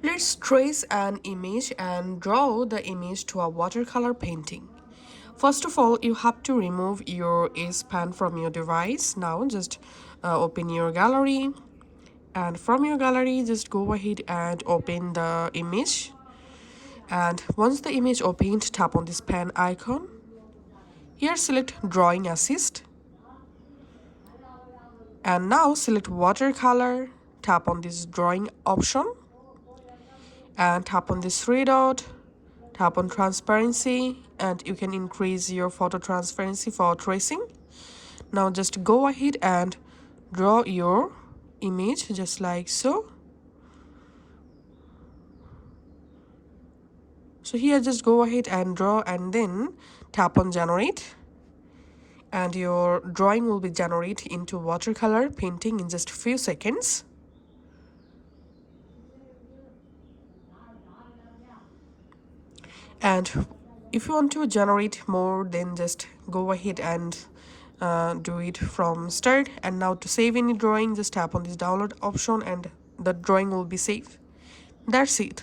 Let's trace an image and draw the image to a watercolor painting. First of all, you have to remove your S Pen from your device. Now just open your gallery, and from your gallery just go ahead and open the image. And once the image opened, tap on this pen icon. Here select drawing assist, and now select watercolor, tap on this drawing option, and tap on this three dot, tap on transparency, and you can increase your photo transparency for tracing. Now just go ahead and draw your image just like so. So here just go ahead and draw and then tap on generate, and your drawing will be generated into watercolor painting in just a few seconds. And if you want to generate more, then just go ahead and do it from start. And now to save any drawing, just tap on this download option and the drawing will be saved. That's it.